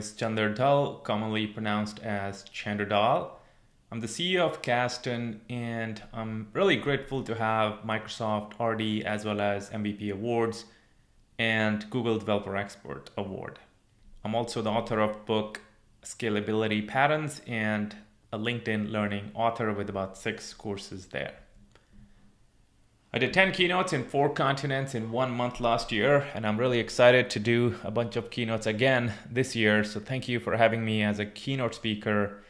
is Chander Dhall, commonly pronounced as Chander Dhall. I'm the CEO of Cazton, and I'm really grateful to have Microsoft RD as well as MVP awards and Google Developer Expert Award. I'm also the author of book Scalability Patterns and a LinkedIn Learning author with about 6 courses there. I did 10 keynotes in 4 continents in 1 month last year, and I'm really excited to do a bunch of keynotes again this year. So thank you for having me as a keynote speaker.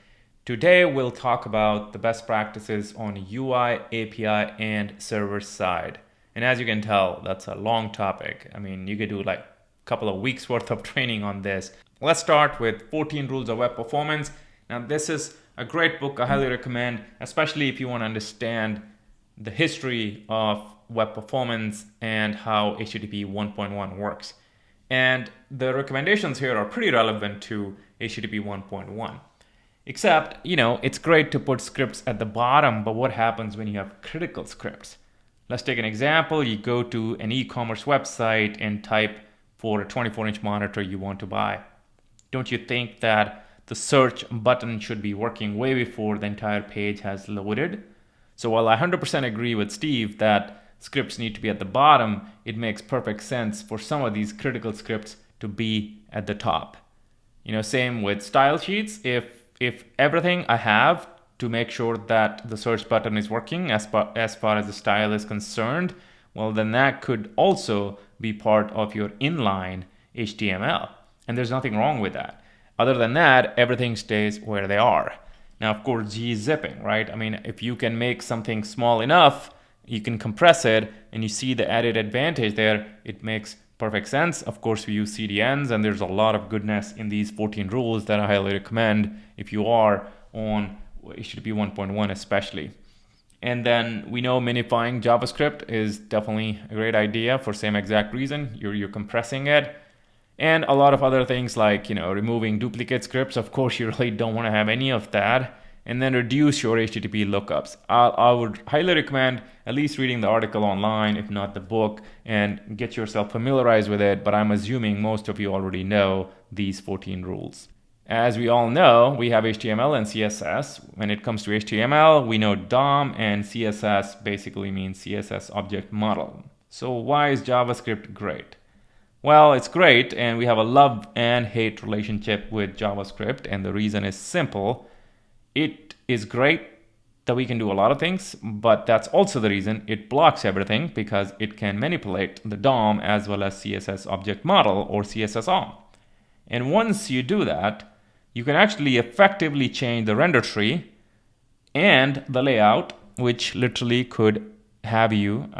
Today, we'll talk about the best practices on UI, API, and server side. And as you can tell, that's a long topic. I mean, you could do like a couple of weeks worth of training on this. Let's start with 14 Rules of Web Performance. Now, this is a great book I highly recommend, especially if you want to understand the history of web performance and how HTTP 1.1 works. And the recommendations here are pretty relevant to HTTP 1.1. Except, it's great to put scripts at the bottom, but what happens when you have critical scripts? Let's take an example. You go to an e-commerce website and type for a 24-inch monitor you want to buy. Don't you think that the search button should be working way before the entire page has loaded? So while I 100% agree with Steve that scripts need to be at the bottom, it makes perfect sense for some of these critical scripts to be at the top. Same with style sheets. If everything I have to make sure that the search button is working as far as the style is concerned, well, then that could also be part of your inline HTML. And there's nothing wrong with that. Other than that, everything stays where they are. Now, of course, zipping, right? I mean, if you can make something small enough, you can compress it, and you see the added advantage there, it makes perfect sense. Of course, we use CDNs, and there's a lot of goodness in these 14 rules that I highly recommend if you are on HTTP 1.1 especially. And then we know minifying JavaScript is definitely a great idea for same exact reason. You're compressing it. And a lot of other things like, removing duplicate scripts. Of course, you really don't want to have any of that. And then reduce your HTTP lookups. I would highly recommend at least reading the article online, if not the book, and get yourself familiarized with it. But I'm assuming most of you already know these 14 rules. As we all know, we have HTML and CSS. When it comes to HTML, we know DOM, and CSS basically means CSS object model. So why is JavaScript great? Well, it's great, and we have a love and hate relationship with JavaScript, and the reason is simple. It is great that we can do a lot of things, but that's also the reason it blocks everything, because it can manipulate the DOM as well as CSS object model, or CSS-OM. And once you do that, you can actually effectively change the render tree and the layout, which literally could have you,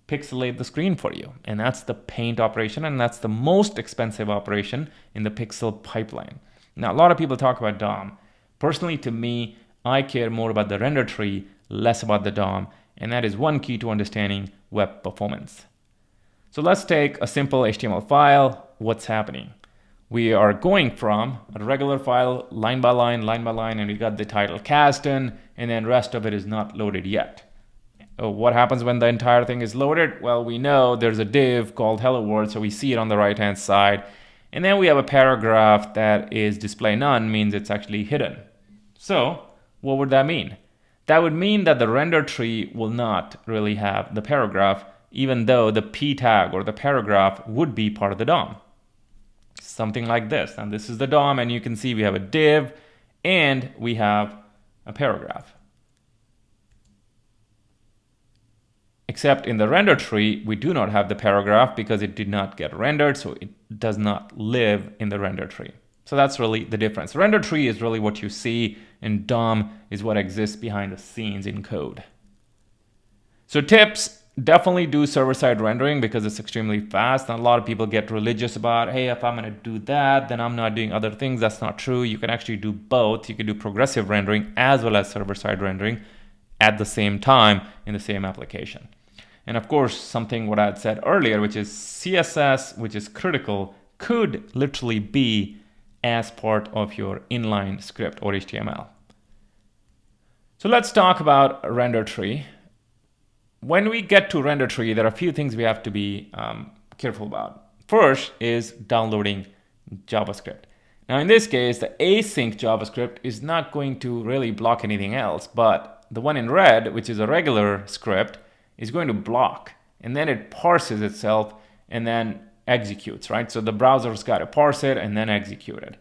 pixelate the screen for you. And that's the paint operation, and that's the most expensive operation in the pixel pipeline. Now, a lot of people talk about DOM. Personally, to me, I care more about the render tree, less about the DOM, and that is one key to understanding web performance. So let's take a simple HTML file. What's happening? We are going from a regular file, line by line, and we got the title Cazton, and then rest of it is not loaded yet. What happens when the entire thing is loaded? Well, we know there's a div called hello world, so we see it on the right hand side. And then we have a paragraph that is display none, means it's actually hidden. So what would that mean? That would mean that the render tree will not really have the paragraph, even though the p tag or the paragraph would be part of the DOM. Something like this. And this is the DOM, and you can see we have a div and we have a paragraph. Except in the render tree, we do not have the paragraph because it did not get rendered, so it does not live in the render tree. So that's really the difference. Render tree is really what you see, and DOM is what exists behind the scenes in code. So tips, definitely do server-side rendering because it's extremely fast. And a lot of people get religious about, hey, if I'm going to do that, then I'm not doing other things. That's not true. You can actually do both. You can do progressive rendering as well as server-side rendering at the same time in the same application. And of course, something what I had said earlier, which is CSS, which is critical, could literally be as part of your inline script or HTML. So let's talk about a render tree. When we get to render tree, there are a few things we have to be careful about. First is downloading JavaScript. Now in this case, the async JavaScript is not going to really block anything else, but the one in red, which is a regular script, is going to block. And then it parses itself and then executes, right? So the browser's got to parse it and then execute it.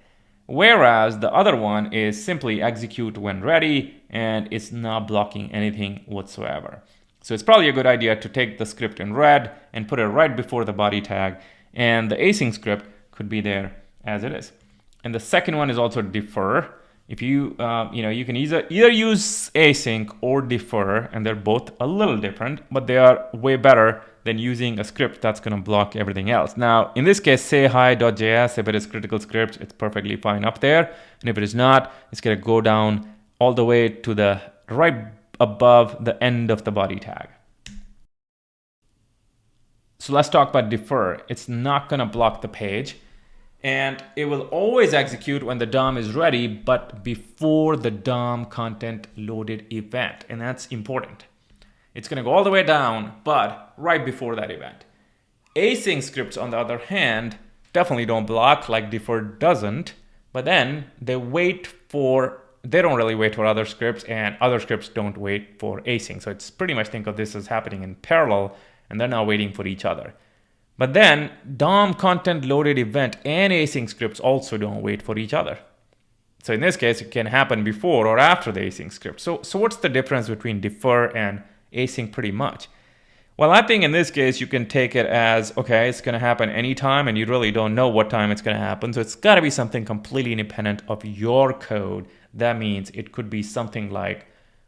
Whereas the other one is simply execute when ready, and it's not blocking anything whatsoever. So it's probably a good idea to take the script in red and put it right before the body tag, and the async script could be there as it is. And the second one is also defer. If you you can either use async or defer, and they're both a little different, but they are way better than using a script that's going to block everything else. Now, in this case, say hi.js, if it is critical script, it's perfectly fine up there. And if it is not, it's going to go down all the way to the right above the end of the body tag. So let's talk about defer. It's not going to block the page. And it will always execute when the DOM is ready, but before the DOM content loaded event. And that's important. It's going to go all the way down, but right before that event. Async scripts, on the other hand, definitely don't block, like defer doesn't, but then they don't really wait for other scripts, and other scripts don't wait for async. So it's pretty much, think of this as happening in parallel, and they're not waiting for each other. But then DOM content loaded event and async scripts also don't wait for each other. So in this case, it can happen before or after the async script. So what's the difference between defer and async pretty much? Well, I think in this case, you can take it as, okay, it's going to happen anytime, and you really don't know what time it's going to happen. So it's got to be something completely independent of your code. That means it could be something like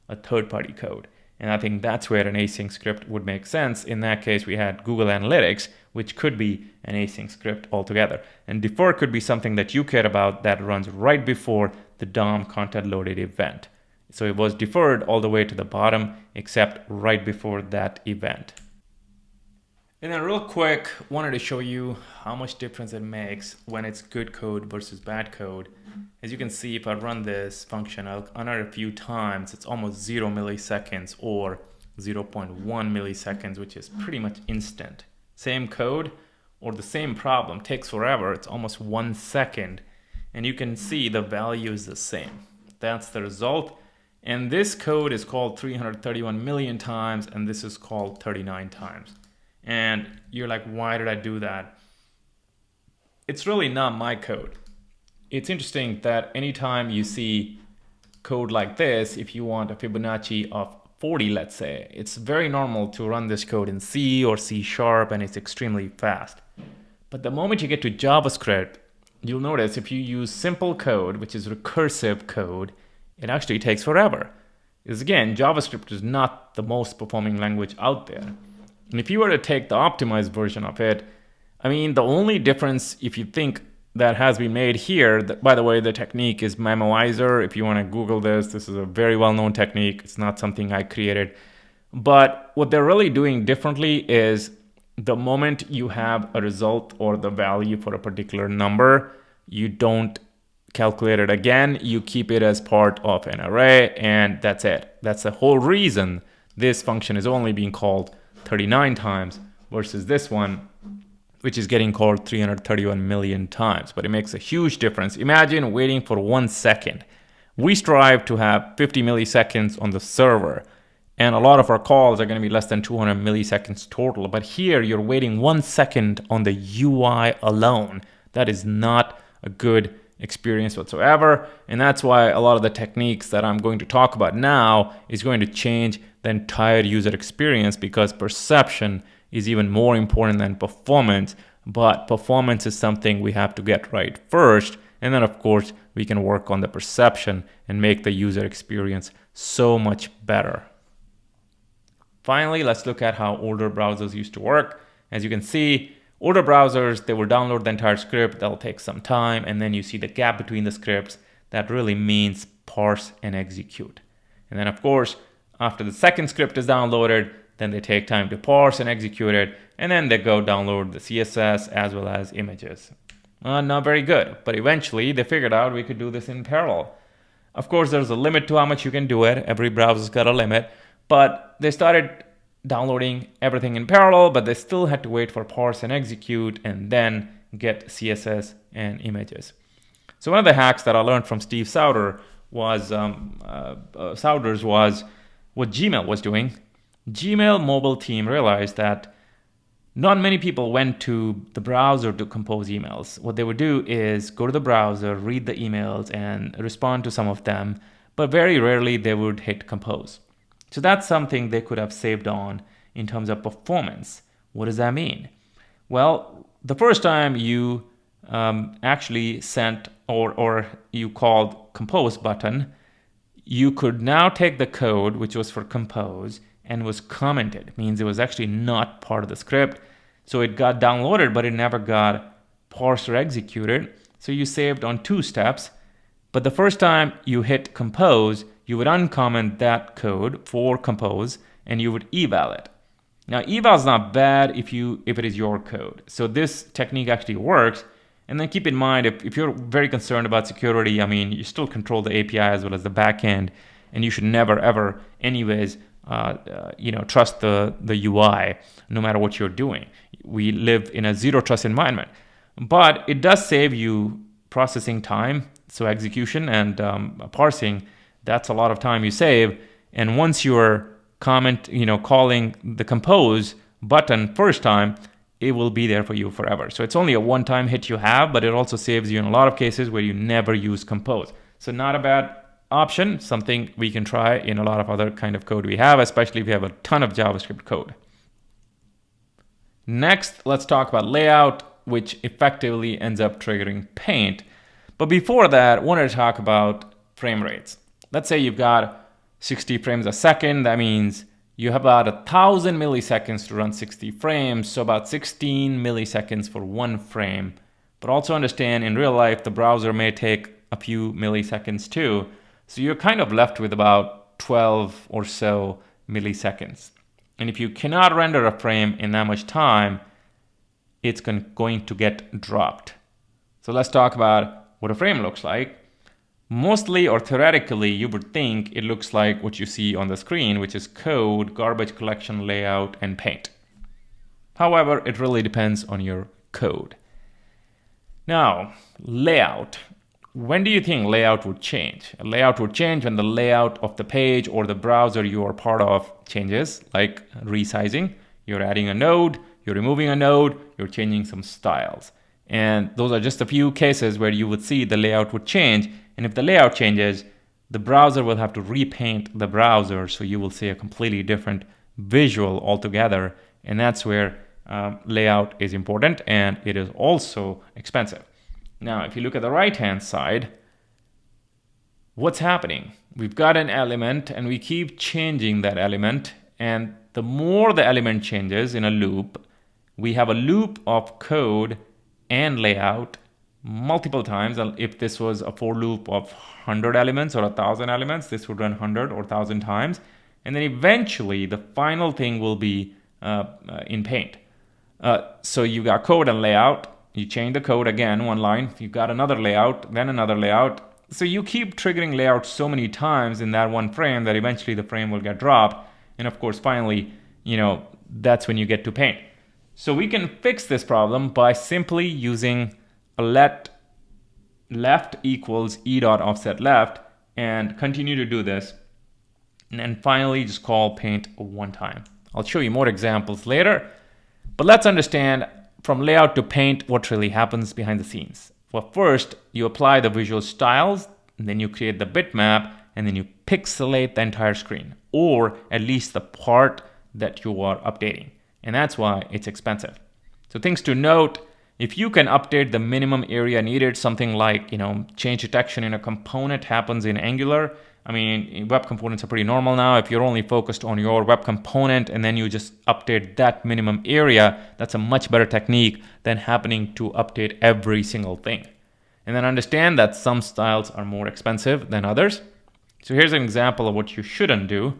a third-party code. And I think that's where an async script would make sense. In that case, we had Google Analytics, which could be an async script altogether. And defer could be something that you care about that runs right before the DOM content loaded event. So it was deferred all the way to the bottom, except right before that event. And then real quick, wanted to show you how much difference it makes when it's good code versus bad code. As you can see, if I run this function, I'll run it a few times, it's almost 0 milliseconds or 0.1 milliseconds, which is pretty much instant. Same code or the same problem takes forever, it's almost 1 second. And you can see the value is the same. That's the result. And this code is called 331 million times, and this is called 39 times. And you're like, why did I do that? It's really not my code. It's interesting that anytime you see code like this, if you want a Fibonacci of 40, let's say, it's very normal to run this code in C or C#, and it's extremely fast. But the moment you get to JavaScript, you'll notice if you use simple code, which is recursive code, it actually takes forever. Because again, JavaScript is not the most performing language out there. And if you were to take the optimized version of it, I mean, the only difference, if you think that has been made here, by the way, the technique is Memoizer. If you want to Google this is a very well-known technique. It's not something I created. But what they're really doing differently is the moment you have a result or the value for a particular number, you don't calculate it again. You keep it as part of an array, and that's it. That's the whole reason this function is only being called 39 times versus this one, which is getting called 331 million times. But it makes a huge difference. Imagine waiting for 1 second. We strive to have 50 milliseconds on the server, and a lot of our calls are going to be less than 200 milliseconds total. But here you're waiting 1 second on the UI alone. That is not a good experience whatsoever. And that's why a lot of the techniques that I'm going to talk about now is going to change the entire user experience, because perception is even more important than performance. But performance is something we have to get right first. And then of course we can work on the perception and make the user experience so much better. Finally, let's look at how older browsers used to work. As you can see, older browsers, they will download the entire script. That'll take some time. And then you see the gap between the scripts. That really means parse and execute. And then of course, after the second script is downloaded, then they take time to parse and execute it. And then they go download the CSS as well as images. Not very good, but eventually they figured out we could do this in parallel. Of course, there's a limit to how much you can do it. Every browser's got a limit, but they started downloading everything in parallel, but they still had to wait for parse and execute and then get CSS and images. So one of the hacks that I learned from Steve Souders was what Gmail was doing. Gmail mobile team realized that not many people went to the browser to compose emails. What they would do is go to the browser, read the emails, and respond to some of them, but very rarely they would hit compose. So that's something they could have saved on in terms of performance. What does that mean? Well, the first time you actually sent or you called compose button, you could now take the code, which was for compose, and was commented. It means it was actually not part of the script. So it got downloaded, but it never got parsed or executed. So you saved on 2 steps. But the first time you hit compose, you would uncomment that code for compose, and you would eval it. Now, eval is not bad if it is your code. So this technique actually works. And then keep in mind, if you're very concerned about security, I mean, you still control the API as well as the backend, and you should never, ever, anyways, trust the UI, no matter what you're doing. We live in a zero trust environment, but it does save you processing time. So execution and parsing, that's a lot of time you save. And once you're calling the compose button first time, it will be there for you forever. So it's only a one-time hit you have, but it also saves you in a lot of cases where you never use compose. So not a bad option, something we can try in a lot of other kind of code we have, especially if you have a ton of JavaScript code. Next, let's talk about layout, which effectively ends up triggering paint. But before that, I wanted to talk about frame rates. Let's say you've got 60 frames a second. That means you have about 1,000 milliseconds to run 60 frames, so about 16 milliseconds for one frame. But also understand, in real life, the browser may take a few milliseconds too. So you're kind of left with about 12 or so milliseconds. And if you cannot render a frame in that much time, it's going to get dropped. So let's talk about what a frame looks like. Mostly or theoretically, you would think it looks like what you see on the screen, which is code, garbage collection, layout, and paint. However, it really depends on your code. Now, layout. When do you think layout would change? A layout would change when the layout of the page or the browser you are part of changes, like resizing. You're adding a node, you're removing a node, you're changing some styles. And those are just a few cases where you would see the layout would change. And if the layout changes, the browser will have to repaint the browser, so you will see a completely different visual altogether. And that's where layout is important, and it is also expensive. Now, if you look at the right-hand side, what's happening? We've got an element, and we keep changing that element. And the more the element changes in a loop, we have a loop of code and layout multiple times. If this was a for loop of 100 elements or 1,000 elements, this would run 100 or 1,000 times. And then eventually the final thing will be in paint. So you got code and layout. You change the code again, one line. You've got another layout, then another layout. So you keep triggering layout so many times in that one frame that eventually the frame will get dropped. And of course, finally, that's when you get to paint. So we can fix this problem by simply using a let left equals e.offset left and continue to do this. And then finally just call paint one time. I'll show you more examples later, but let's understand from layout to paint what really happens behind the scenes. Well, first you apply the visual styles, and then you create the bitmap, and then you pixelate the entire screen, or at least the part that you are updating. And that's why it's expensive. So things to note: if you can update the minimum area needed, something like, change detection in a component happens in Angular. I mean, web components are pretty normal now. If you're only focused on your web component and then you just update that minimum area, that's a much better technique than happening to update every single thing. And then understand that some styles are more expensive than others. So here's an example of what you shouldn't do.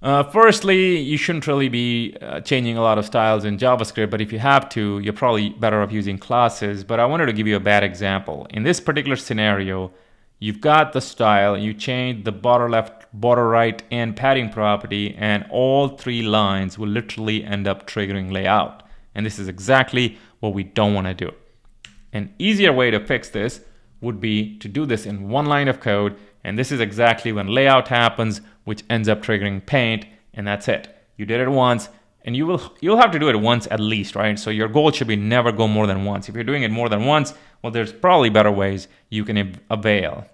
Firstly, you shouldn't really be changing a lot of styles in JavaScript, but if you have to, you're probably better off using classes. But I wanted to give you a bad example. In this particular scenario, you've got the style, you change the border left, border right, and padding property, and all 3 lines will literally end up triggering layout. And this is exactly what we don't want to do. An easier way to fix this would be to do this in one line of code, and this is exactly when layout happens, which ends up triggering paint, and that's it. You did it once, and you'll have to do it once at least, right? So your goal should be never go more than once. If you're doing it more than once, well, there's probably better ways you can avail.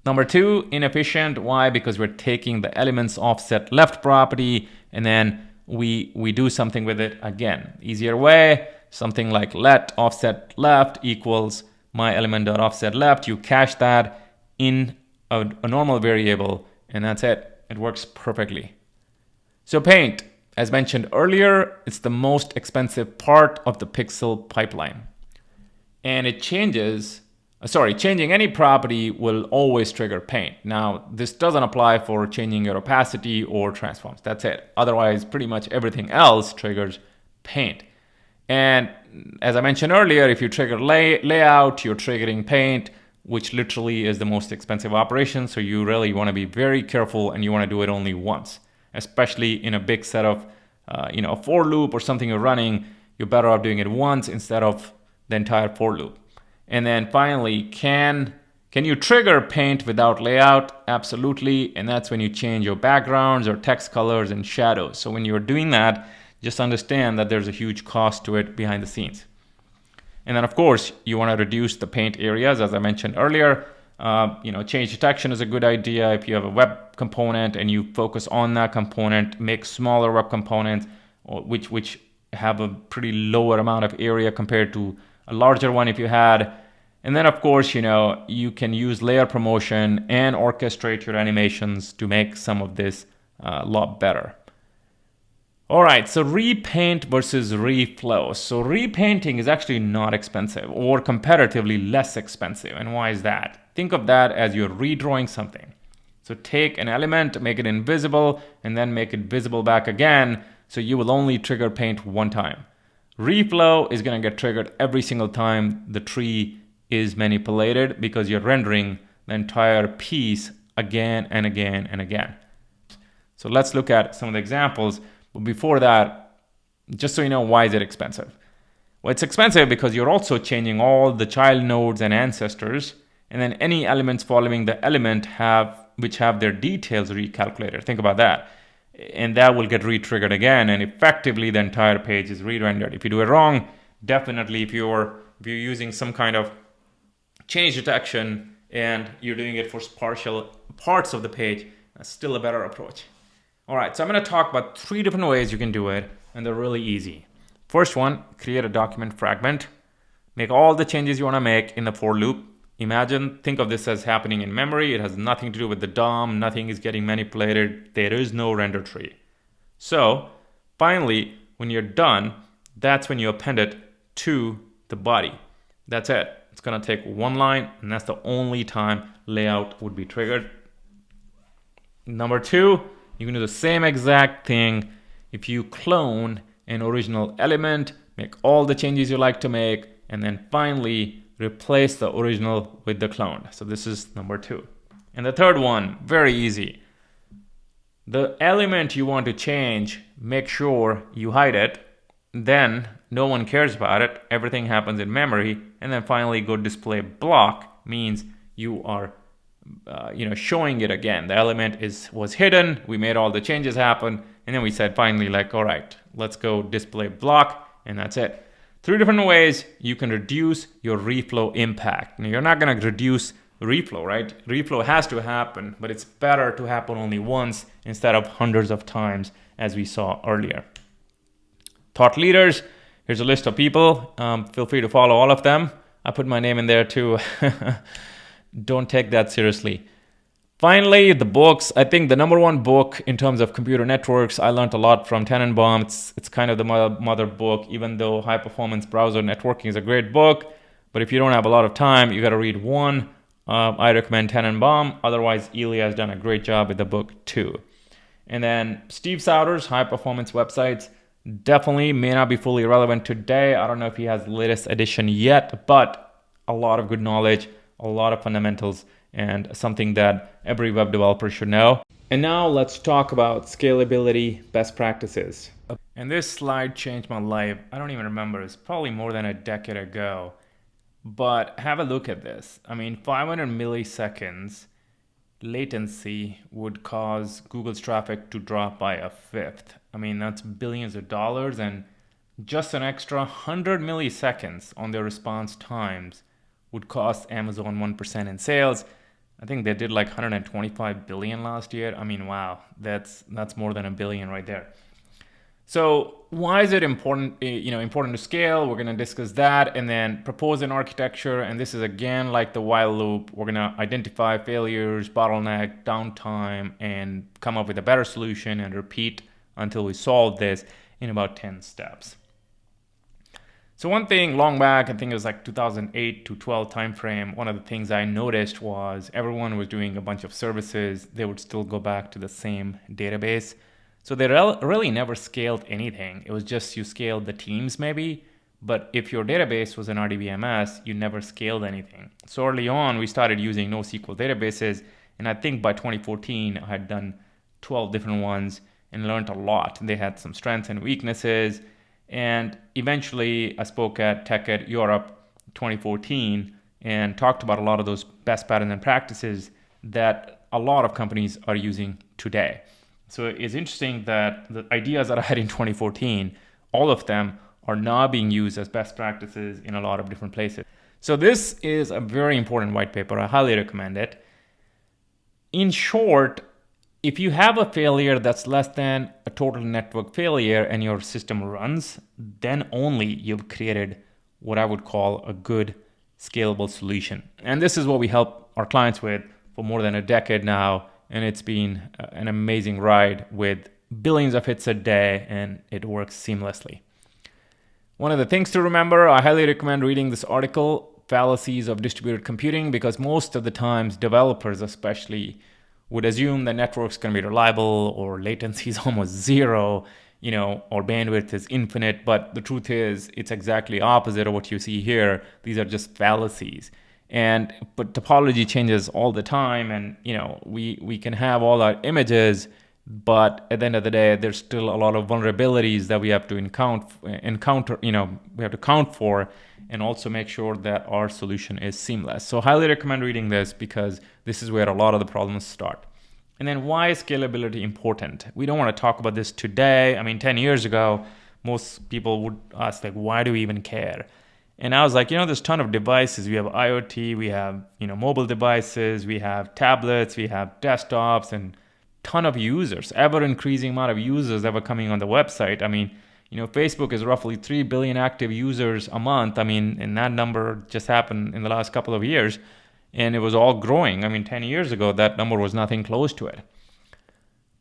Number 2, inefficient. Why? Because we're taking the elements offset left property, and then we do something with it again. Easier way, something like let offset left equals my element.offset left. You cache that in a normal variable, and that's it. It works perfectly. So paint, as mentioned earlier, it's the most expensive part of the pixel pipeline. And it changing any property will always trigger paint. Now, this doesn't apply for changing your opacity or transforms. That's it. Otherwise, pretty much everything else triggers paint. And as I mentioned earlier, if you trigger layout, you're triggering paint, which literally is the most expensive operation. So you really want to be very careful, and you want to do it only once, especially in a big set of, a for loop or something you're running. You're better off doing it once instead of the entire for loop. And then finally, can you trigger paint without layout? Absolutely. And that's when you change your backgrounds or text colors and shadows. So when you're doing that, just understand that there's a huge cost to it behind the scenes. And then of course, you want to reduce the paint areas, as I mentioned earlier. Change detection is a good idea. If you have a web component and you focus on that component, make smaller web components, which have a pretty lower amount of area compared to a larger one if you had. And then of course, you can use layer promotion and orchestrate your animations to make some of this a lot better. All right, so repaint versus reflow. So repainting is actually not expensive, or comparatively less expensive. And why is that? Think of that as you're redrawing something. So take an element, make it invisible, and then make it visible back again. So you will only trigger paint one time. Reflow is going to get triggered every single time the tree is manipulated, because you're rendering the entire piece again and again and again. So let's look at some of the examples. But before that, just so you know, why is it expensive? Well, it's expensive because you're also changing all the child nodes and ancestors, and then any elements following the element which have their details recalculated. Think about that. And that will get re-triggered again, and effectively the entire page is re-rendered. If you do it wrong, definitely if you're using some kind of change detection and you're doing it for partial parts of the page, that's still a better approach. All right, so I'm going to talk about 3 different ways you can do it, and they're really easy. First one, create a document fragment. Make all the changes you want to make in the for loop. Think of this as happening in memory. It has nothing to do with the DOM. Nothing is getting manipulated. There is no render tree. So finally, when you're done, that's when you append it to the body. That's it. It's going to take one line, and that's the only time layout would be triggered. Number 2, you can do the same exact thing. If you clone an original element, make all the changes you like to make, and then finally replace the original with the clone. So this is number 2. And the third one, very easy. The element you want to change, make sure you hide it. Then no one cares about it. Everything happens in memory. And then finally go display block, means you are showing it again. The element was hidden. We made all the changes happen. And then we said finally, all right, let's go display block, and that's it. 3 different ways you can reduce your reflow impact. Now, you're not going to reduce reflow, right? Reflow has to happen, but it's better to happen only once instead of hundreds of times, as we saw earlier. Thought leaders, here's a list of people. Feel free to follow all of them. I put my name in there too. Don't take that seriously. Finally, the books. I think the number 1 book in terms of computer networks, I learned a lot from Tannenbaum. It's kind of the mother book, even though High Performance Browser Networking is a great book. But if you don't have a lot of time, you got to read one. I recommend Tannenbaum. Otherwise, Ilya has done a great job with the book too. And then Steve Souders, High Performance Websites, definitely may not be fully relevant today. I don't know if he has the latest edition yet, but a lot of good knowledge, a lot of fundamentals, and something that every web developer should know. And now let's talk about scalability best practices. And this slide changed my life. I don't even remember. It's probably more than a decade ago. But have a look at this. I mean, 500 milliseconds latency would cause Google's traffic to drop by a fifth. I mean, that's billions of dollars, and just an extra 100 milliseconds on their response times would cost Amazon 1% in sales. I think they did like 125 billion last year. I mean, wow, that's more than a billion right there. So why is it important, important to scale? We're going to discuss that and then propose an architecture. And this is again like the while loop. We're going to identify failures, bottleneck, downtime, and come up with a better solution and repeat until we solve this in about 10 steps. So one thing long back, I think it was like 2008 to 12 timeframe, one of the things I noticed was everyone was doing a bunch of services. They would still go back to the same database. So they really never scaled anything. It was just you scaled the teams maybe, but if your database was an RDBMS, you never scaled anything. So early on, we started using NoSQL databases, and I think by 2014, I had done 12 different ones and learned a lot. They had some strengths and weaknesses, and eventually I spoke at TechEd Europe 2014 and talked about a lot of those best patterns and practices that a lot of companies are using today. So it's interesting that the ideas that I had in 2014, all of them are now being used as best practices in a lot of different places. So this is a very important white paper. I highly recommend it. In short, if you have a failure that's less than a total network failure and your system runs, then only you've created what I would call a good scalable solution. And this is what we help our clients with for more than a decade now. And it's been an amazing ride with billions of hits a day, and it works seamlessly. One of the things to remember, I highly recommend reading this article, Fallacies of Distributed Computing, because most of the times developers especially would assume the network's going to be reliable or latency is almost zero, or bandwidth is infinite. But the truth is it's exactly opposite of what you see here. These are just fallacies. But topology changes all the time, and we can have all our images, but at the end of the day, there's still a lot of vulnerabilities that we have to encounter. We have to count for, and also make sure that our solution is seamless. So highly recommend reading this because this is where a lot of the problems start. And then why is scalability important? We don't want to talk about this today. I mean, 10 years ago, most people would ask like, why do we even care? And I was like, there's a ton of devices. We have IoT, we have, mobile devices, we have tablets, we have desktops, and ton of users, ever increasing amount of users that were coming on the website. I mean, Facebook is roughly 3 billion active users a month. I mean, and that number just happened in the last couple of years, and it was all growing. I mean, 10 years ago, that number was nothing close to it.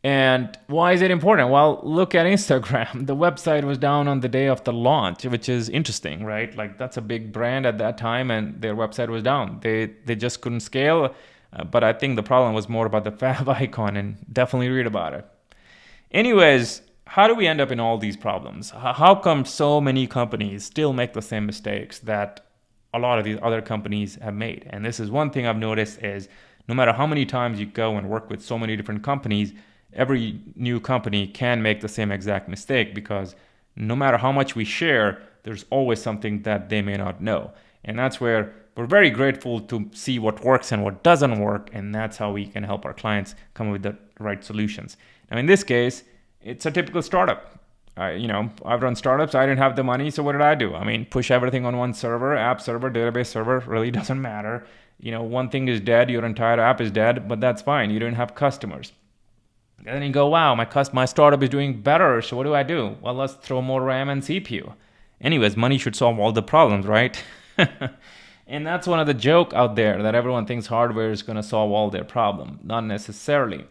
And why is it important? Well, look at Instagram. The website was down on the day of the launch, which is interesting, right? Like that's a big brand at that time, and their website was down. They just couldn't scale. But I think the problem was more about the fav icon, and definitely read about it. Anyways, how do we end up in all these problems? How come so many companies still make the same mistakes that a lot of these other companies have made? And this is one thing I've noticed is no matter how many times you go and work with so many different companies, every new company can make the same exact mistake, because no matter how much we share, there's always something that they may not know. And that's where we're very grateful to see what works and what doesn't work, and that's how we can help our clients come up with the right solutions. Now, in this case, it's a typical startup. I've run startups. I didn't have the money, so what did I do? I mean, push everything on one server, app server, database server, really doesn't matter. One thing is dead, your entire app is dead, but that's fine. You don't have customers. And then you go, wow, my startup is doing better, so what do I do? Well, let's throw more RAM and CPU. Anyways, money should solve all the problems, right? And that's one of the joke out there, that everyone thinks hardware is going to solve all their problems. Not necessarily.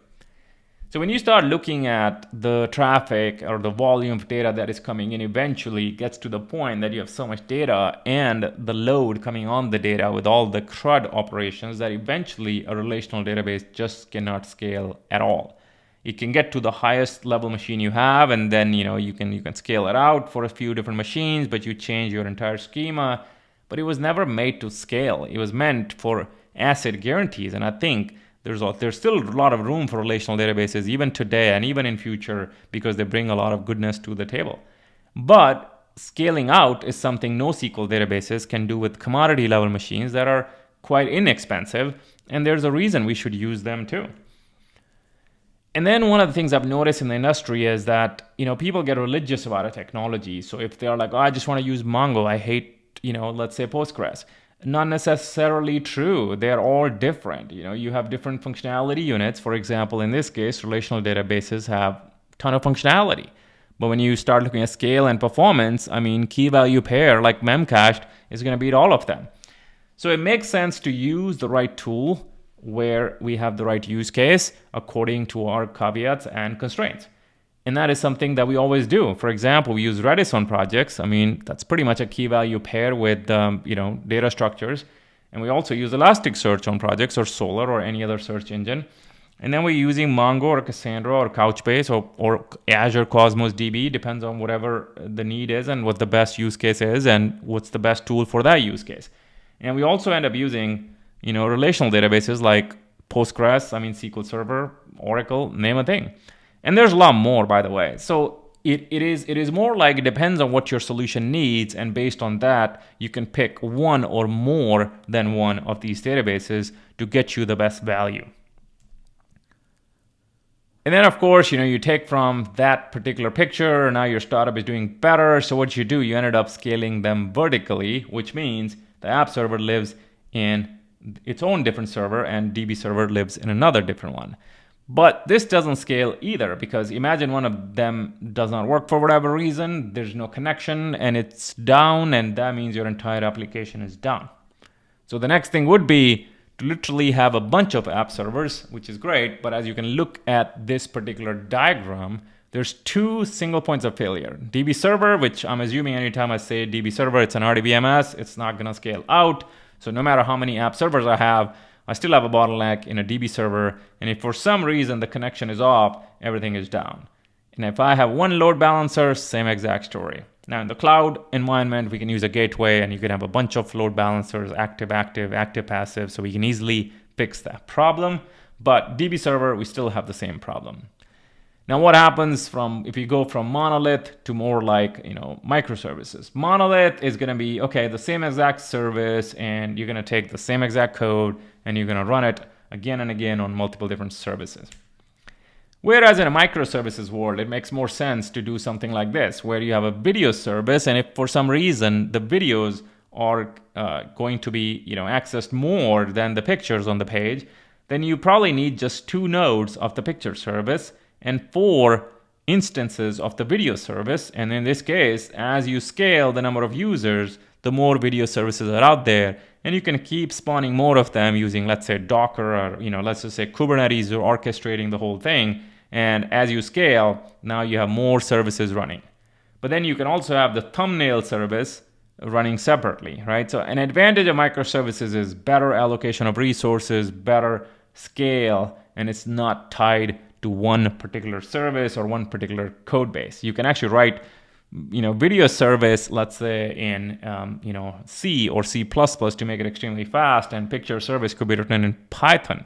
So when you start looking at the traffic or the volume of data that is coming in, eventually it gets to the point that you have so much data and the load coming on the data with all the CRUD operations that eventually a relational database just cannot scale at all. It can get to the highest level machine you have, and then you can scale it out for a few different machines, but you change your entire schema. But it was never made to scale. It was meant for asset guarantees, and I think there's still a lot of room for relational databases even today and even in future, because they bring a lot of goodness to the table. But scaling out is something NoSQL databases can do with commodity level machines that are quite inexpensive, and there's a reason we should use them too. And then one of the things I've noticed in the industry is that, people get religious about a technology. So if they're like, oh, I just want to use Mongo, I hate, let's say Postgres. Not necessarily true. They're all different. You have different functionality units. For example, in this case, relational databases have a ton of functionality. But when you start looking at scale and performance, key value pair like memcached is going to beat all of them. So it makes sense to use the right tool where we have the right use case according to our caveats and constraints. And that is something that we always do. For example, we use Redis on projects. That's pretty much a key value pair with data structures. And we also use Elasticsearch on projects, or Solr, or any other search engine. And then we're using Mongo or Cassandra or Couchbase or Azure Cosmos DB, depends on whatever the need is and what the best use case is and what's the best tool for that use case. And we also end up using relational databases like Postgres, SQL Server, Oracle, name a thing. And there's a lot more, by the way. So it is more like it depends on what your solution needs, and based on that, you can pick one or more than one of these databases to get you the best value. And then, of course, you take from that particular picture, now your startup is doing better. So what you do, you ended up scaling them vertically, which means the app server lives in its own different server and DB server lives in another different one. But this doesn't scale either, because imagine one of them does not work for whatever reason, there's no connection and it's down, and that means your entire application is down. So the next thing would be to literally have a bunch of app servers, which is great, but as you can look at this particular diagram, there's two single points of failure. DB server, which I'm assuming anytime I say DB server, it's an RDBMS, it's not gonna scale out. So no matter how many app servers I have, I still have a bottleneck in a DB server. And if for some reason the connection is off, everything is down. And if I have one load balancer, same exact story. Now in the cloud environment, we can use a gateway and you can have a bunch of load balancers, active, passive, so we can easily fix that problem. But DB server, we still have the same problem. Now what happens if you go from monolith to more like, microservices? Monolith is going to be, okay, the same exact service, and you're going to take the same exact code and you're going to run it again and again on multiple different services. Whereas in a microservices world, it makes more sense to do something like this, where you have a video service, and if for some reason the videos are going to be, accessed more than the pictures on the page, then you probably need just 2 nodes of the picture service and 4 instances of the video service. And in this case, as you scale the number of users, the more video services are out there, and you can keep spawning more of them using, let's say, Docker, or let's just say Kubernetes, or orchestrating the whole thing. And as you scale, now you have more services running. But then you can also have the thumbnail service running separately, right? So an advantage of microservices is better allocation of resources, better scale, and it's not tied to one particular service or one particular code base. You can actually write, video service, let's say in, C or C++ to make it extremely fast, and picture service could be written in Python.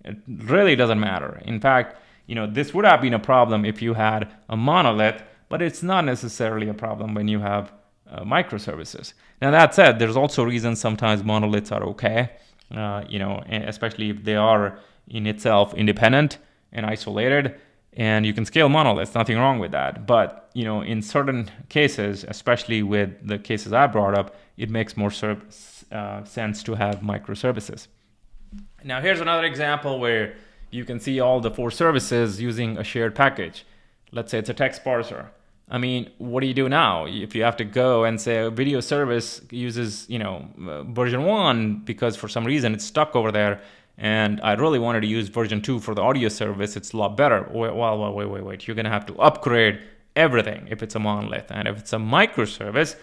It really doesn't matter. In fact, this would have been a problem if you had a monolith, but it's not necessarily a problem when you have microservices. Now that said, there's also reasons sometimes monoliths are okay, especially if they are in itself independent and isolated, and you can scale monoliths, nothing wrong with that. But in certain cases, especially with the cases I brought up, it makes more sense to have microservices. Now here's another example where you can see all the 4 services using a shared package. Let's say it's a text parser. What do you do now? If you have to go and say a video service uses, version 1 because for some reason it's stuck over there, and I really wanted to use version 2 for the audio service, it's a lot better. Well, wait. You're going to have to upgrade everything if it's a monolith. And if it's a microservice,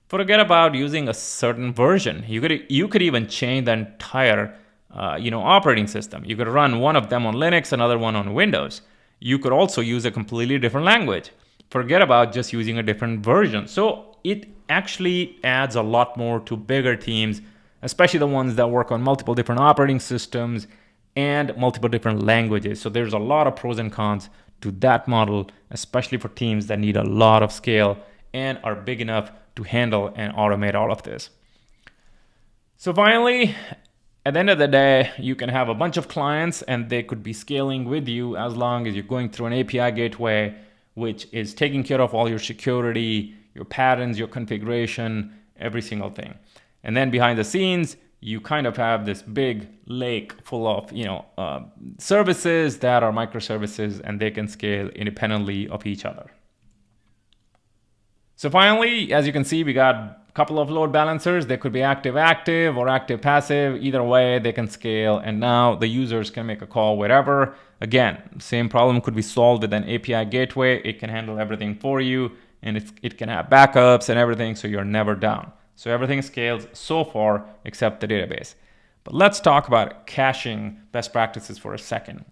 forget about using a certain version. You could even change the entire operating system. You could run one of them on Linux, another one on Windows. You could also use a completely different language. Forget about just using a different version. So it actually adds a lot more to bigger teams, especially the ones that work on multiple different operating systems and multiple different languages. So there's a lot of pros and cons to that model, especially for teams that need a lot of scale and are big enough to handle and automate all of this. So finally, at the end of the day, you can have a bunch of clients and they could be scaling with you as long as you're going through an API gateway, which is taking care of all your security, your patterns, your configuration, every single thing. And then behind the scenes, you kind of have this big lake full of services that are microservices, and they can scale independently of each other. So finally, as you can see, we got a couple of load balancers. They could be active-active or active-passive. Either way, they can scale. And now the users can make a call wherever. Again, same problem could be solved with an API gateway. It can handle everything for you, and it can have backups and everything, so you're never down. So everything scales so far except the database. But let's talk about caching best practices for a second.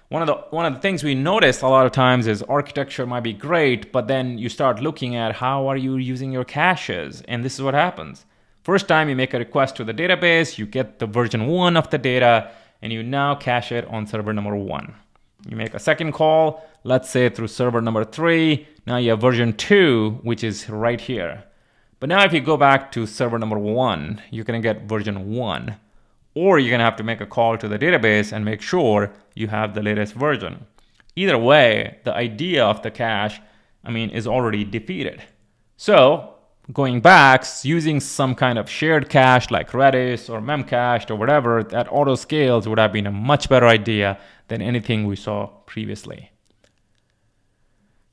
One of the things we notice a lot of times is architecture might be great, but then you start looking at how are you using your caches, and this is what happens. First time you make a request to the database, you get the version 1 of the data, and you now cache it on server number 1. You make a second call, let's say through server number 3, now you have version 2, which is right here. But now if you go back to server number 1, you're gonna get version 1. Or you're gonna have to make a call to the database and make sure you have the latest version. Either way, the idea of the cache, is already defeated. So going back, using some kind of shared cache like Redis or Memcached or whatever that auto scales would have been a much better idea than anything we saw previously.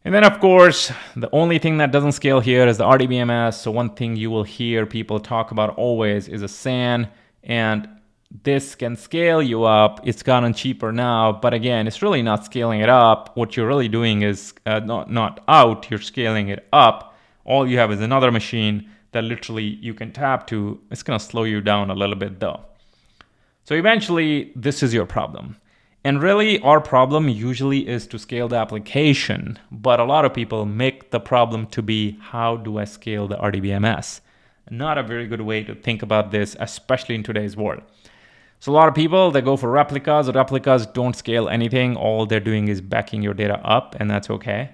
And then of course, the only thing that doesn't scale here is the RDBMS. So one thing you will hear people talk about always is a SAN, and this can scale you up. It's gotten cheaper now, but again, it's really not scaling it up. What you're really doing is not out, you're scaling it up. All you have is another machine that literally you can tap to. It's gonna slow you down a little bit though. So eventually, this is your problem. And really, our problem usually is to scale the application, but a lot of people make the problem to be, how do I scale the RDBMS? Not a very good way to think about this, especially in today's world. So a lot of people, they go for replicas. Replicas don't scale anything. All they're doing is backing your data up, and that's okay.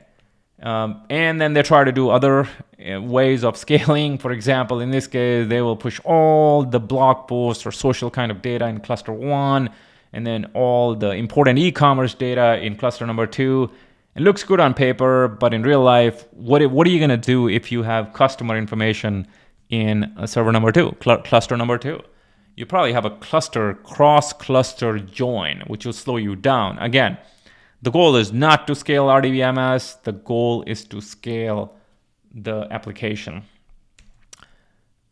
And then they try to do other ways of scaling. For example, in this case, they will push all the blog posts or social kind of data in cluster 1, and then all the important e-commerce data in cluster number 2. It looks good on paper, but in real life, what are you gonna do if you have customer information in server number 2, cluster number 2? You probably have a cross-cluster join, which will slow you down. Again, the goal is not to scale RDBMS. The goal is to scale the application.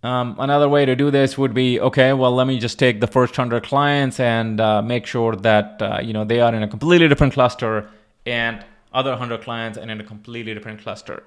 Another way to do this would be, okay, well, let me just take the first 100 clients and make sure that they are in a completely different cluster, and other 100 clients are in a completely different cluster.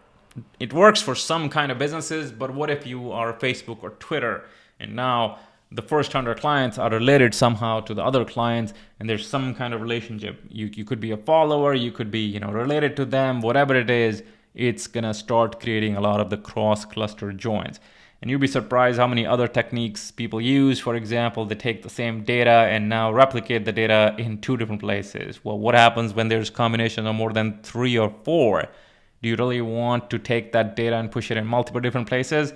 It works for some kind of businesses, but what if you are Facebook or Twitter, and now the first 100 clients are related somehow to the other clients, and there's some kind of relationship. You could be a follower, you could be related to them, whatever it is, it's gonna start creating a lot of the cross-cluster joins. And you'll be surprised how many other techniques people use. For example, they take the same data and now replicate the data in 2 different places. Well, what happens when there's combination of more than 3 or 4? Do you really want to take that data and push it in multiple different places?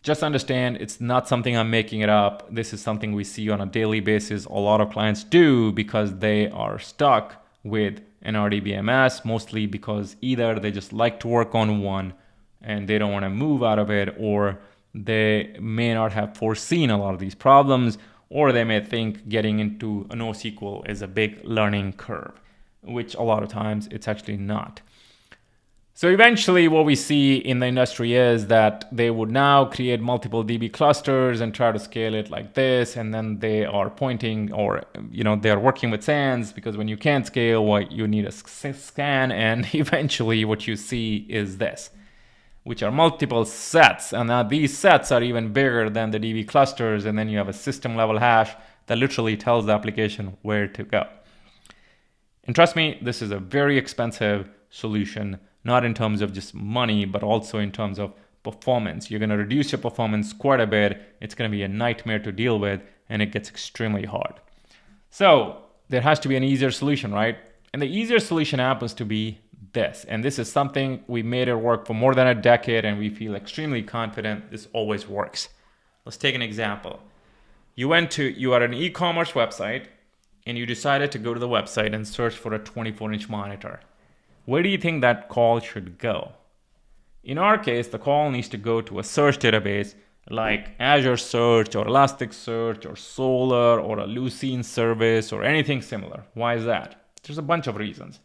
Just understand, it's not something I'm making it up. This is something we see on a daily basis. A lot of clients do, because they are stuck with an RDBMS, mostly because either they just like to work on one and they don't want to move out of it, or they may not have foreseen a lot of these problems, or they may think getting into a NoSQL is a big learning curve, which a lot of times it's actually not. So eventually what we see in the industry is that they would now create multiple DB clusters and try to scale it like this, and then they are pointing, or they're working with SANs, because when you can't scale, well, you need a scan, and eventually what you see is this, which are multiple sets, and now these sets are even bigger than the DB clusters, and then you have a system level hash that literally tells the application where to go. And trust me, this is a very expensive solution, not in terms of just money, but also in terms of performance. You're going to reduce your performance quite a bit. It's going to be a nightmare to deal with, and it gets extremely hard. So there has to be an easier solution, right? And the easier solution happens to be this. And this is something we made it work for more than a decade, and we feel extremely confident this always works. Let's take an example. You are an e-commerce website, and you decided to go to the website and search for a 24-inch monitor. Where do you think that call should go? In our case, the call needs to go to a search database like Azure Search or Elasticsearch or Solar or a Lucene service or anything similar. Why is that? There's a bunch of reasons.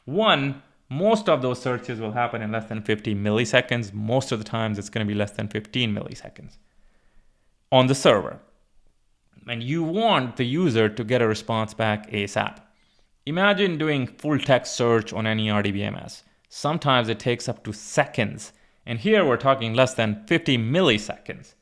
One, most of those searches will happen in less than 50 milliseconds. Most of the times it's going to be less than 15 milliseconds on the server. And you want the user to get a response back ASAP. Imagine doing full text search on any RDBMS. Sometimes it takes up to seconds. And here we're talking less than 50 milliseconds.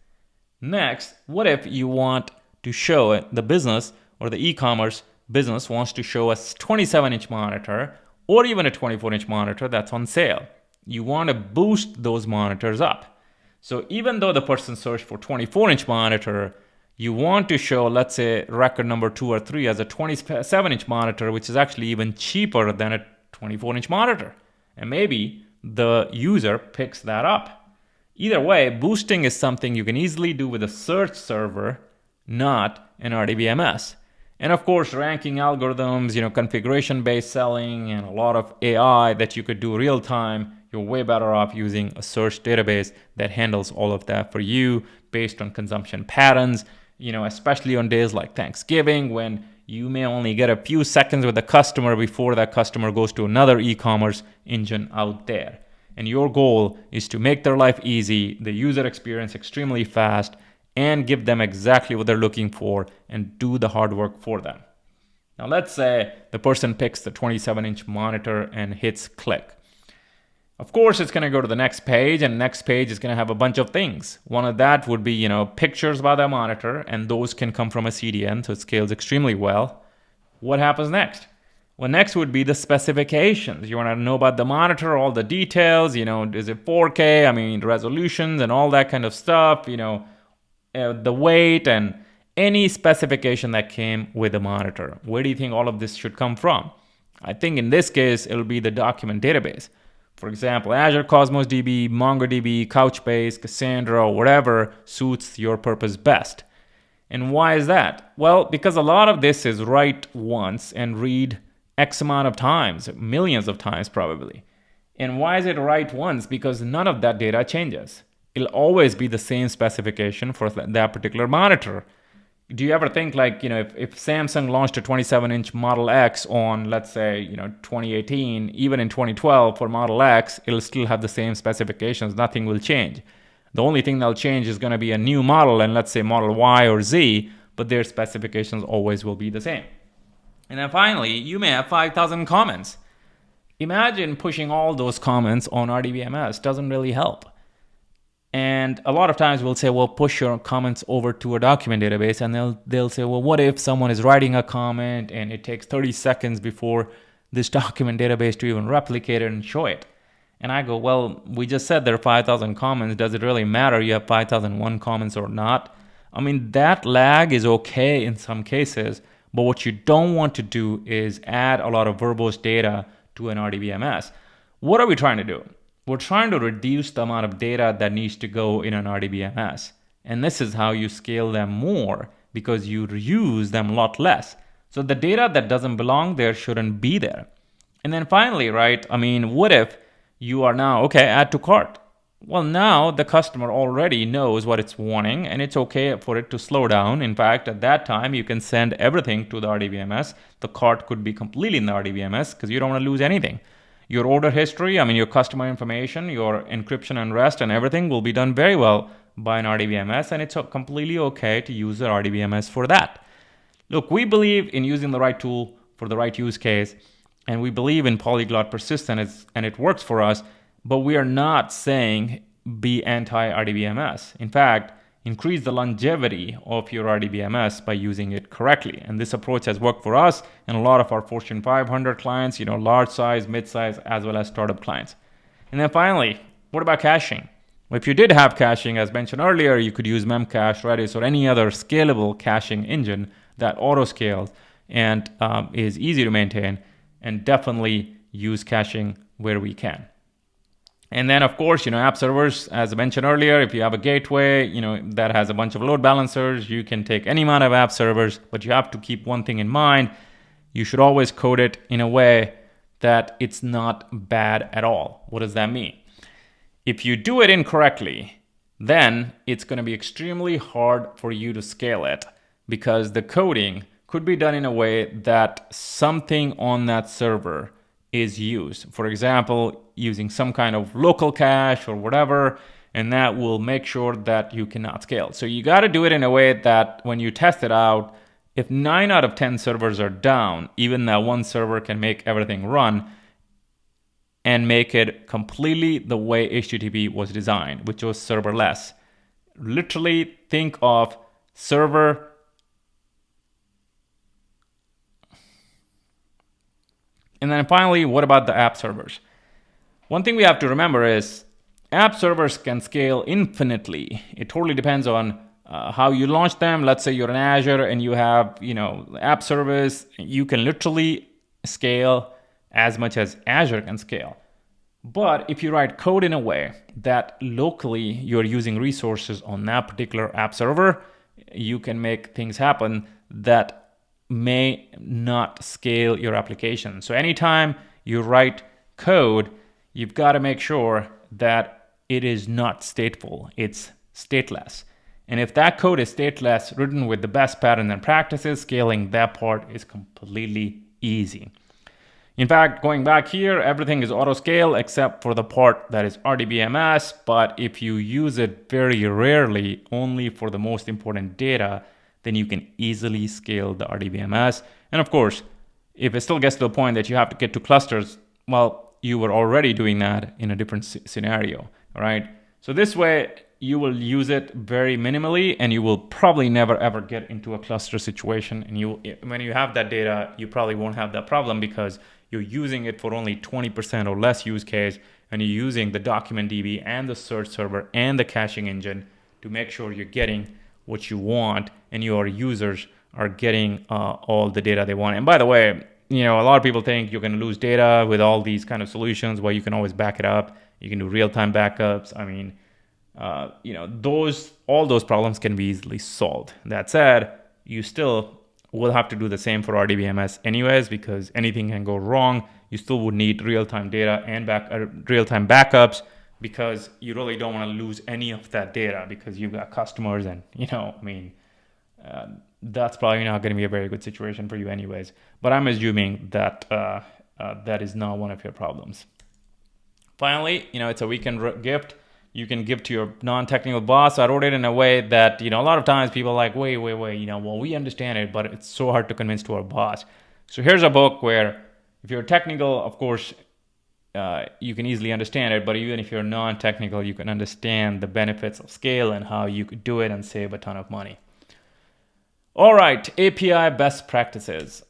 Next, what if you want to show it, the business or the e-commerce business wants to show a 27-inch monitor or even a 24-inch monitor that's on sale. You want to boost those monitors up. So even though the person searched for 24-inch monitor, you want to show, let's say, record number 2 or 3 as a 27-inch monitor, which is actually even cheaper than a 24-inch monitor. And maybe the user picks that up. Either way, boosting is something you can easily do with a search server, not an RDBMS. And of course, ranking algorithms, configuration-based selling, and a lot of AI that you could do real time, you're way better off using a search database that handles all of that for you based on consumption patterns, especially on days like Thanksgiving when you may only get a few seconds with the customer before that customer goes to another e-commerce engine out there. And your goal is to make their life easy, the user experience extremely fast, and give them exactly what they're looking for and do the hard work for them. Now let's say the person picks the 27-inch monitor and hits click. Of course, it's going to go to the next page, and next page is going to have a bunch of things. One of that would be, pictures about the monitor, and those can come from a CDN, so it scales extremely well. What happens next? Well, next would be the specifications. You want to know about the monitor, all the details, is it 4K, resolutions and all that kind of stuff, the weight and any specification that came with the monitor. Where do you think all of this should come from? I think in this case, it'll be the document database. For example, Azure Cosmos DB, MongoDB, Couchbase, Cassandra, whatever suits your purpose best. And why is that? Well, because a lot of this is write once and read X amount of times, millions of times probably. And why is it write once? Because none of that data changes. It'll always be the same specification for that particular monitor. Do you ever think if Samsung launched a 27-inch Model X on, let's say, 2018, even in 2012 for Model X, it'll still have the same specifications. Nothing will change. The only thing that'll change is going to be a new model, and let's say Model Y or Z, but their specifications always will be the same. And then finally, you may have 5,000 comments. Imagine pushing all those comments on RDBMS. Doesn't really help. And a lot of times we'll say, well, push your comments over to a document database, and they'll say, well, what if someone is writing a comment and it takes 30 seconds before this document database to even replicate it and show it? And I go, well, we just said there are 5,000 comments. Does it really matter you have 5,001 comments or not? That lag is okay in some cases, but what you don't want to do is add a lot of verbose data to an RDBMS. What are we trying to do? We're trying to reduce the amount of data that needs to go in an RDBMS. And this is how you scale them more, because you reuse them a lot less. So the data that doesn't belong there shouldn't be there. And then finally, what if you are now, add to cart. Well, now the customer already knows what it's wanting, and it's okay for it to slow down. In fact, at that time, you can send everything to the RDBMS. The cart could be completely in the RDBMS because you don't want to lose anything. Your order history, your customer information, your encryption and rest and everything will be done very well by an RDBMS, and it's completely okay to use the RDBMS for that. Look, we believe in using the right tool for the right use case, and we believe in polyglot persistence, and it works for us, but we are not saying be anti-RDBMS. In fact, increase the longevity of your RDBMS by using it correctly. And this approach has worked for us and a lot of our Fortune 500 clients, large size, mid size, as well as startup clients. And then finally, what about caching? Well, if you did have caching, as mentioned earlier, you could use Memcache, Redis, or any other scalable caching engine that auto scales and is easy to maintain, and definitely use caching where we can. And then, of course, app servers, as I mentioned earlier, if you have a gateway, that has a bunch of load balancers, you can take any amount of app servers, but you have to keep one thing in mind. You should always code it in a way that it's not bad at all. What does that mean? If you do it incorrectly, then it's going to be extremely hard for you to scale it, because the coding could be done in a way that something on that server is used. For example, using some kind of local cache or whatever, and that will make sure that you cannot scale. So you got to do it in a way that when you test it out, if 9 out of 10 servers are down, even that one server can make everything run and make it completely the way HTTP was designed, which was serverless. Literally think of server. And then finally, what about the app servers? One thing we have to remember is app servers can scale infinitely. It totally depends on how you launch them. Let's say you're in Azure and you have, app service. You can literally scale as much as Azure can scale. But if you write code in a way that locally you're using resources on that particular app server, you can make things happen that may not scale your application. So anytime you write code, you've got to make sure that it is not stateful, it's stateless. And if that code is stateless, written with the best patterns and practices, scaling that part is completely easy. In fact, going back here, everything is auto scale except for the part that is RDBMS, but if you use it very rarely, only for the most important data, then you can easily scale the RDBMS. And of course, if it still gets to the point that you have to get to clusters, well, you were already doing that in a different scenario, right? So this way, you will use it very minimally, and you will probably never ever get into a cluster situation. And when you have that data, you probably won't have that problem because you're using it for only 20% or less use case, and you're using the document DB and the search server and the caching engine to make sure you're getting what you want and your users are getting all the data they want. And by the way, a lot of people think you're going to lose data with all these kind of solutions where you can always back it up. You can do real-time backups. I mean, all those problems can be easily solved. That said, you still will have to do the same for RDBMS anyways, because anything can go wrong. You still would need real-time data and real-time backups, because you really don't want to lose any of that data because you've got customers and, that's probably not going to be a very good situation for you anyways. But I'm assuming that that is not one of your problems. Finally, it's a weekend gift. You can give to your non-technical boss. I wrote it in a way that, a lot of times people are like, wait, well, we understand it, but it's so hard to convince to our boss. So here's a book where if you're technical, of course, you can easily understand it, but even if you're non-technical, you can understand the benefits of scale and how you could do it and save a ton of money. All right, API best practices.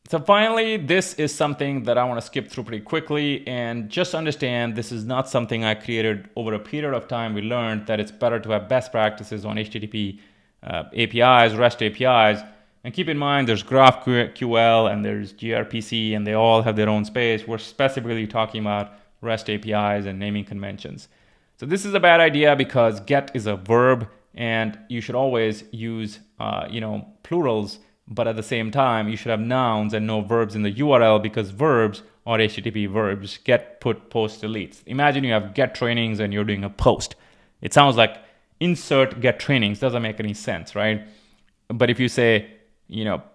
So finally, this is something that I want to skip through pretty quickly, and just understand this is not something I created over a period of time. We learned that it's better to have best practices on HTTP APIs, REST APIs. And keep in mind, there's GraphQL and there's gRPC, and they all have their own space. We're specifically talking about REST APIs and naming conventions. So this is a bad idea because get is a verb, and you should always use plurals, but at the same time, you should have nouns and no verbs in the URL, because verbs are HTTP verbs: get, put, post, deletes. Imagine you have get trainings and you're doing a post. It sounds like insert get trainings. Doesn't make any sense, right? But if you say,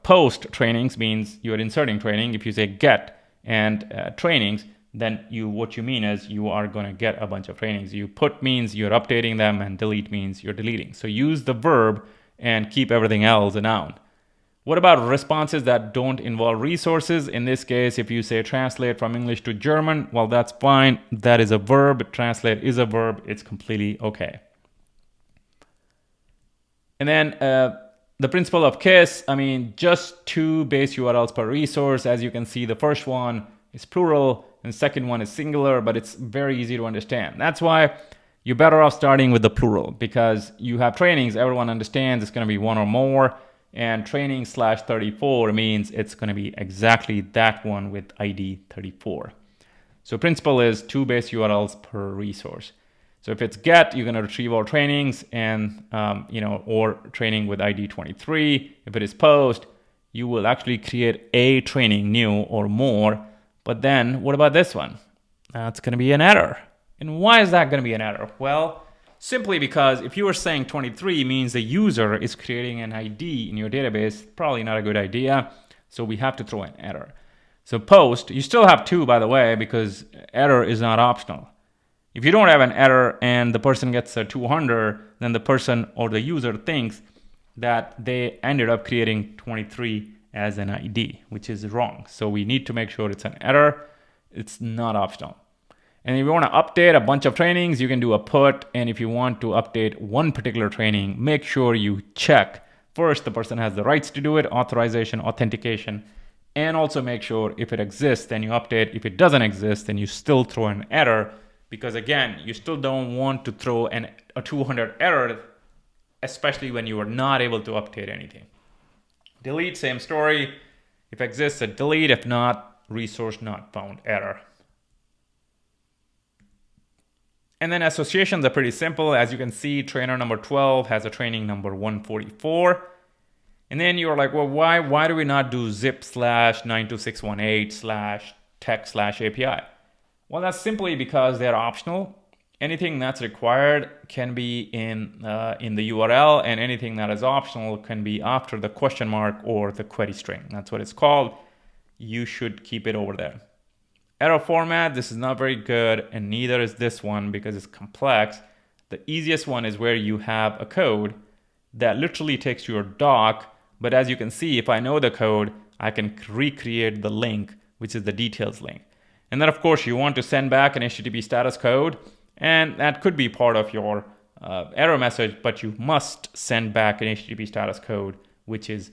post trainings, means you're inserting training. If you say get and trainings, then what you mean is you are going to get a bunch of trainings. You put means you're updating them, and delete means you're deleting. So use the verb and keep everything else a noun. What about responses that don't involve resources? In this case, if you say translate from English to German, well, that's fine. That is a verb. Translate is a verb. It's completely okay. And then the principle of KISS, just 2 base URLs per resource. As you can see, the first one is plural and the second one is singular, but it's very easy to understand. That's why you're better off starting with the plural, because you have trainings. Everyone understands it's going to be 1 or more. And training /34 means it's going to be exactly that one with ID 34. So principle is 2 base URLs per resource. So if it's get, you're going to retrieve all trainings and, or training with ID 23. If it is post, you will actually create a training new or more. But then what about this one? That's going to be an error. And why is that going to be an error? Well, simply because if you were saying 23 means the user is creating an ID in your database, probably not a good idea. So we have to throw an error. So post, you still have 2, by the way, because error is not optional. If you don't have an error and the person gets a 200, then the person or the user thinks that they ended up creating 23 as an ID, which is wrong. So we need to make sure it's an error. It's not optional. And if you want to update a bunch of trainings, you can do a put. And if you want to update one particular training, make sure you check first the person has the rights to do it, authorization, authentication, and also make sure if it exists, then you update. If it doesn't exist, then you still throw an error, because again, you still don't want to throw a 200 error, especially when you are not able to update anything. Delete, same story. If exists, a delete. If not, resource not found error. And then associations are pretty simple. As you can see, trainer number 12 has a training number 144. And then you're like, well, why do we not do zip/92618/tech/API? Well, that's simply because they're optional. Anything that's required can be in the URL, and anything that is optional can be after the question mark or the query string. That's what it's called. You should keep it over there. Arrow format, this is not very good, and neither is this one because it's complex. The easiest one is where you have a code that literally takes your doc, but as you can see, if I know the code, I can recreate the link, which is the details link. And then of course you want to send back an HTTP status code, and that could be part of your error message, but you must send back an HTTP status code, which is,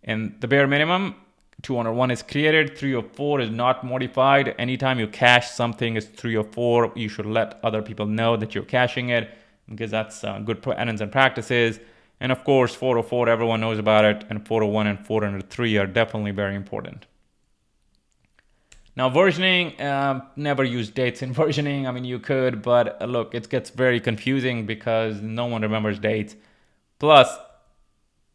and the bare minimum, 201 is created, 304 is not modified. Anytime you cache something is 304, you should let other people know that you're caching it, because that's good patterns and practices. And of course, 404, everyone knows about it, and 401 and 403 are definitely very important. Now versioning, never use dates in versioning. I mean, you could, but look, it gets very confusing because no one remembers dates. Plus,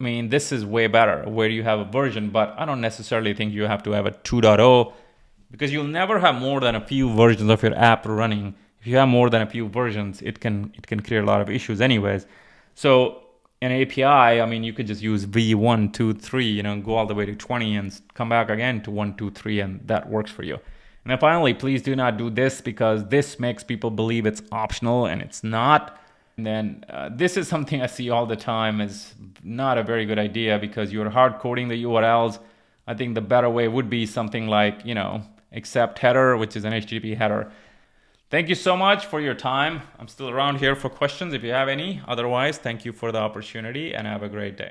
I mean, this is way better where you have a version, but I don't necessarily think you have to have a 2.0 because you'll never have more than a few versions of your app running. If you have more than a few versions, it can create a lot of issues anyways. So an API, I mean, you could just use v1, 2, 3, go all the way to 20 and come back again to 1, 2, 3, and that works for you. And then finally, please do not do this because this makes people believe it's optional and it's not. And then this is something I see all the time is not a very good idea because you're hard coding the URLs. I think the better way would be something like, accept header, which is an HTTP header. Thank you so much for your time. I'm still around here for questions if you have any. Otherwise, thank you for the opportunity and have a great day.